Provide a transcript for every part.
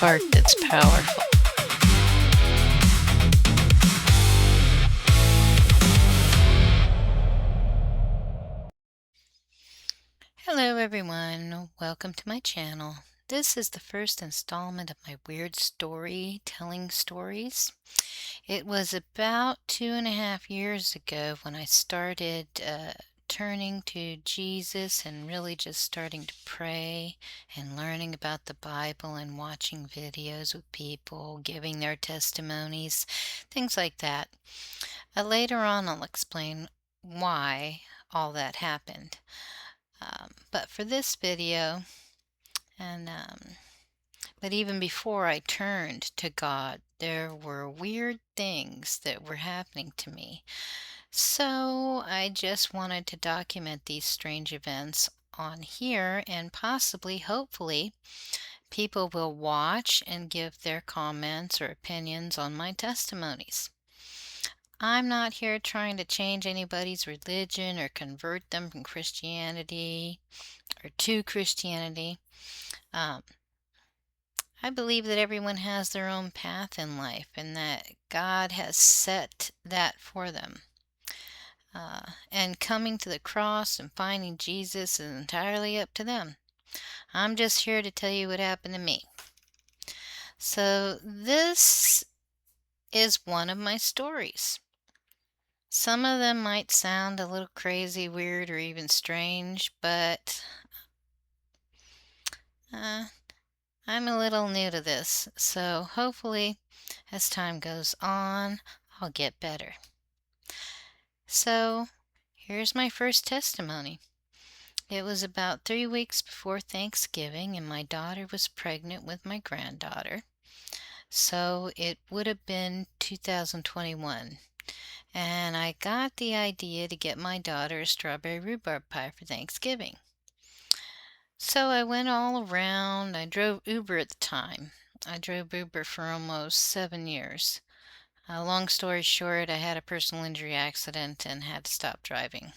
part that's powerful. Hello, everyone. Welcome to my channel. This is the first installment of my weird story telling stories. It was about 2.5 years ago when I started turning to Jesus and really just starting to pray and learning about the Bible and watching videos with people giving their testimonies, things like that. Later on, I'll explain why all that happened. But for this video, and but even before I turned to God, there were weird things that were happening to me. So I just wanted to document these strange events on here, and possibly, hopefully, people will watch and give their comments or opinions on my testimonies. I'm not here trying to change anybody's religion or convert them from Christianity or to Christianity. Um, I believe that everyone has their own path in life and that God has set that for them. And coming to the cross and finding Jesus is entirely up to them. I'm just here to tell you what happened to me. So, this is one of my stories. Some of them might sound a little crazy, weird, or even strange, but I'm a little new to this, so hopefully, as time goes on, I'll get better. So, here's my first testimony. It was about 3 weeks before Thanksgiving, and my daughter was pregnant with my granddaughter. So, it would have been 2021. And I got the idea to get my daughter a strawberry rhubarb pie for Thanksgiving. So I went all around. I drove Uber at the time. I drove Uber for almost 7 years. Long story short, I had a personal injury accident and had to stop driving.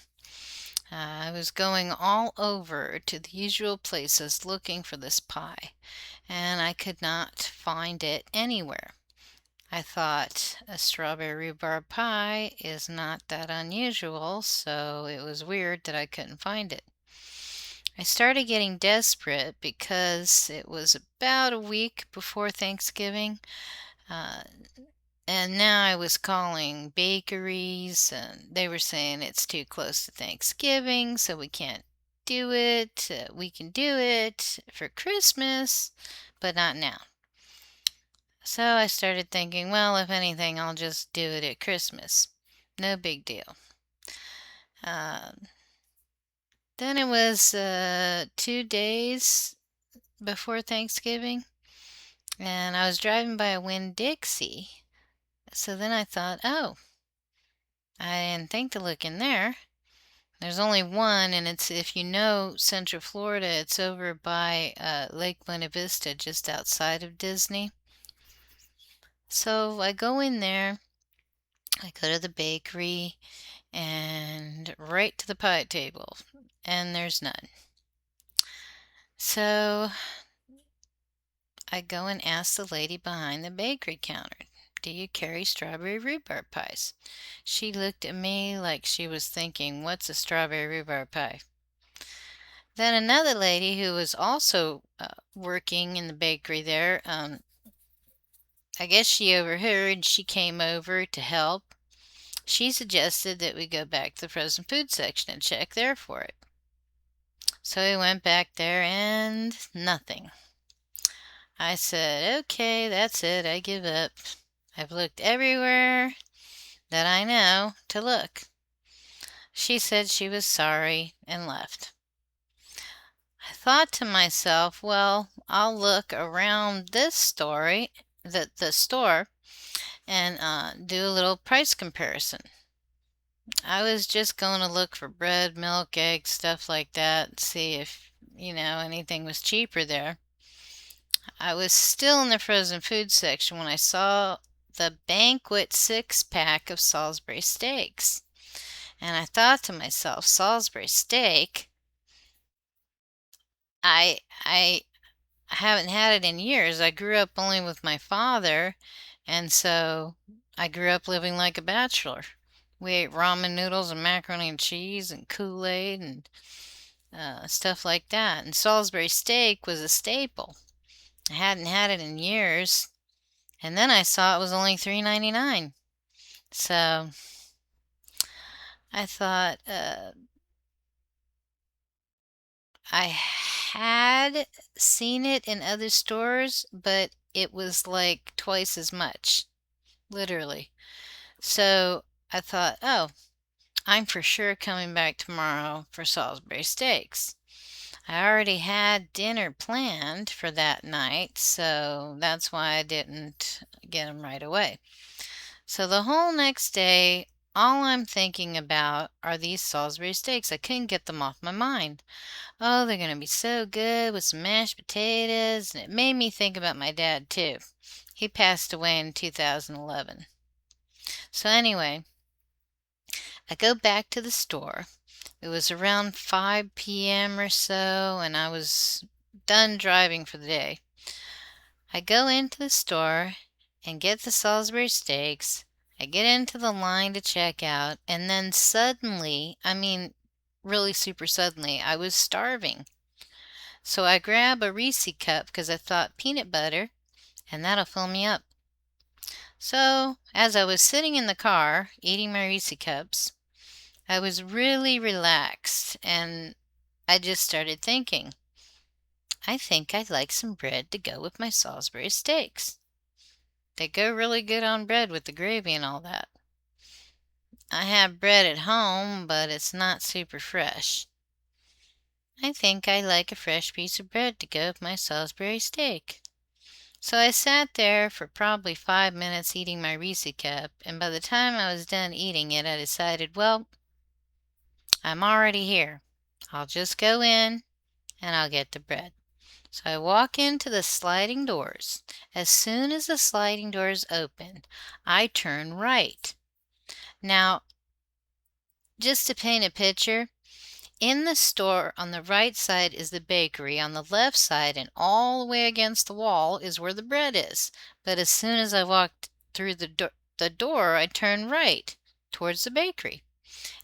I was going all over to the usual places looking for this pie, and I could not find it anywhere. I thought a strawberry rhubarb pie is not that unusual, so it was weird that I couldn't find it. I started getting desperate because it was about a week before Thanksgiving, uh, and now I was calling bakeries, and they were saying it's too close to Thanksgiving, so we can't do it. We can do it for Christmas, but not now. So I started thinking, well, if anything, I'll just do it at Christmas. No big deal. Uh, then it was 2 days before Thanksgiving, and I was driving by a Winn-Dixie. So then I thought, oh, I didn't think to look in there. There's only one, and it's, if you know Central Florida, it's over by Lake Buena Vista, just outside of Disney. So I go in there, I go to the bakery, and right to the pie table, and there's none. So I go and ask the lady behind the bakery counter, do you carry strawberry rhubarb pies? She looked at me like she was thinking, what's a strawberry rhubarb pie? Then another lady who was also working in the bakery there, I guess she overheard, she came over to help. She suggested that we go back to the frozen food section and check there for it. So we went back there and nothing. I said, okay, that's it, I give up. I've looked everywhere that I know to look. She said she was sorry and left. I thought to myself, well, I'll look around this story, the store, and do a little price comparison. I was just going to look for bread, milk, eggs, stuff like that, see if, anything was cheaper there. I was still in the frozen food section when I saw the Banquet 6-pack of Salisbury steaks. And I thought to myself, Salisbury steak? I I haven't had it in years. I grew up only with my father, and so I grew up living like a bachelor. We ate ramen noodles and macaroni and cheese and Kool-Aid and stuff like that. And Salisbury steak was a staple. I hadn't had it in years, and then I saw it was only $3.99. So I thought I had seen it in other stores, but it was like twice as much, literally. So I thought, oh, I'm for sure coming back tomorrow for Salisbury steaks. I already had dinner planned for that night, so that's why I didn't get them right away. So the whole next day, all I'm thinking about are these Salisbury steaks. I couldn't get them off my mind. Oh, they're going to be so good with some mashed potatoes. And it made me think about my dad, too. He passed away in 2011. So, anyway, I go back to the store. It was around 5 p.m. or so, and I was done driving for the day. I go into the store and get the Salisbury steaks. I get into the line to check out, and then suddenly, I mean, really super suddenly, I was starving. So I grab a Reese cup because I thought peanut butter, and that'll fill me up. So as I was sitting in the car eating my Reese cups, I was really relaxed and I just started thinking, I think I'd like some bread to go with my Salisbury steaks. They go really good on bread with the gravy and all that. I have bread at home, but it's not super fresh. I think I like a fresh piece of bread to go with my Salisbury steak. So I sat there for probably 5 minutes eating my Reese cup, and by the time I was done eating it, I decided, well, I'm already here. I'll just go in and I'll get the bread. So I walk into the sliding doors. As soon as the sliding doors open, I turn right. Now, just to paint a picture, in the store on the right side is the bakery. On the left side and all the way against the wall is where the bread is. But as soon as I walked through the door, I turned right towards the bakery.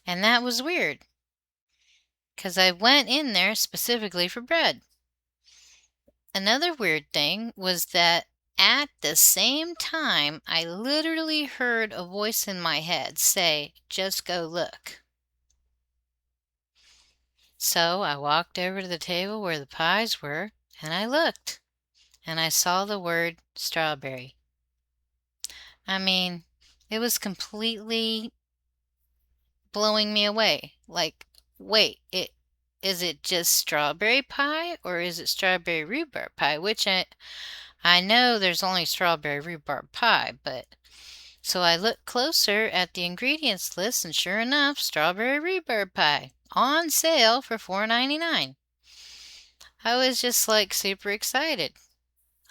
And that was weird because I went in there specifically for bread. Another weird thing was that at the same time, I literally heard a voice in my head say, "Just go look." So I walked over to the table where the pies were, and I looked, and I saw the word strawberry. I mean, it was completely blowing me away. Like, wait, is it just strawberry pie or is it strawberry rhubarb pie? Which I know there's only strawberry rhubarb pie, but so I looked closer at the ingredients list and sure enough, strawberry rhubarb pie on sale for $4.99. I was just like super excited.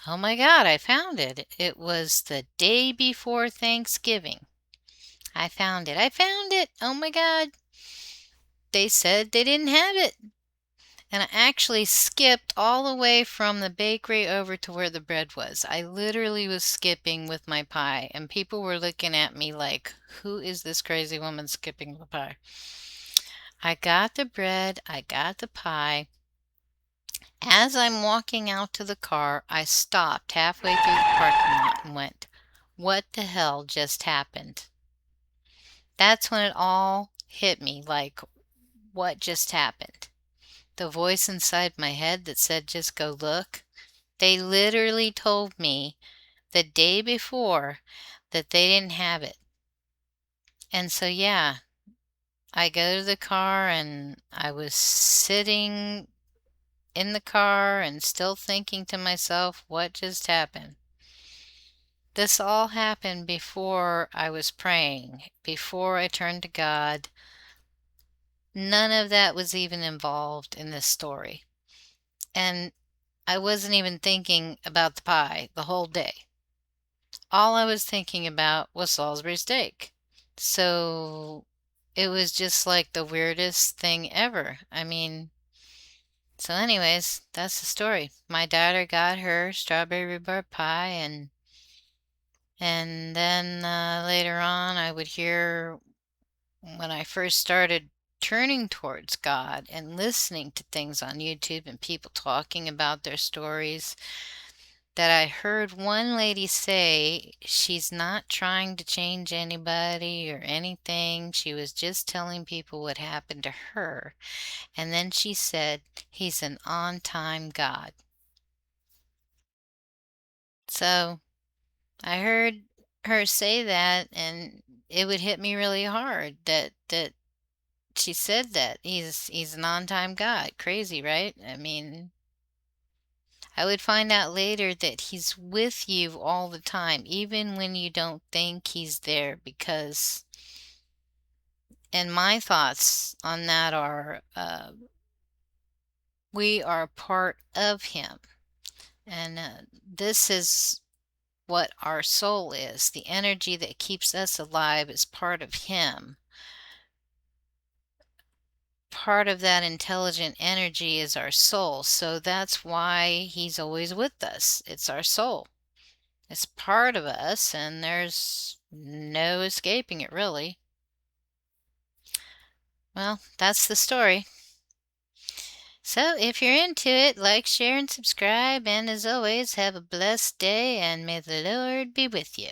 Oh my God, I found it. It was the day before Thanksgiving. I found it. I found it. Oh my God. They said they didn't have it. And I actually skipped all the way from the bakery over to where the bread was. I literally was skipping with my pie, and people were looking at me like, who is this crazy woman skipping the pie? I got the bread, I got the pie. As I'm walking out to the car, I stopped halfway through the parking lot and went, what the hell just happened? That's when it all hit me, like, what just happened? The voice inside my head that said, just go look, they literally told me the day before that they didn't have it. And so, yeah, I go to the car and I was sitting in the car and still thinking to myself, what just happened? This all happened before I was praying, before I turned to God. None of that was even involved in this story. And I wasn't even thinking about the pie the whole day. All I was thinking about was Salisbury steak. So it was just like the weirdest thing ever. I mean, So anyways, that's the story. My daughter got her strawberry rhubarb pie, and then later on I would hear when I first started turning towards God and listening to things on YouTube and people talking about their stories, that I heard one lady say she's not trying to change anybody or anything. She was just telling people what happened to her. And then she said, He's an on time God. So I heard her say that, and it would hit me really hard that she said that he's an on time God. Crazy, right? I mean, I would find out later that he's with you all the time, even when you don't think he's there, because, and my thoughts on that are, we are part of him. And this is what our soul is. The energy that keeps us alive is part of him. Part of that intelligent energy is our soul. So that's why he's always with us. It's our soul. It's part of us, and there's no escaping it, really. Well, that's the story. So if you're into it, like, share, and subscribe. And as always, have a blessed day, and may the Lord be with you.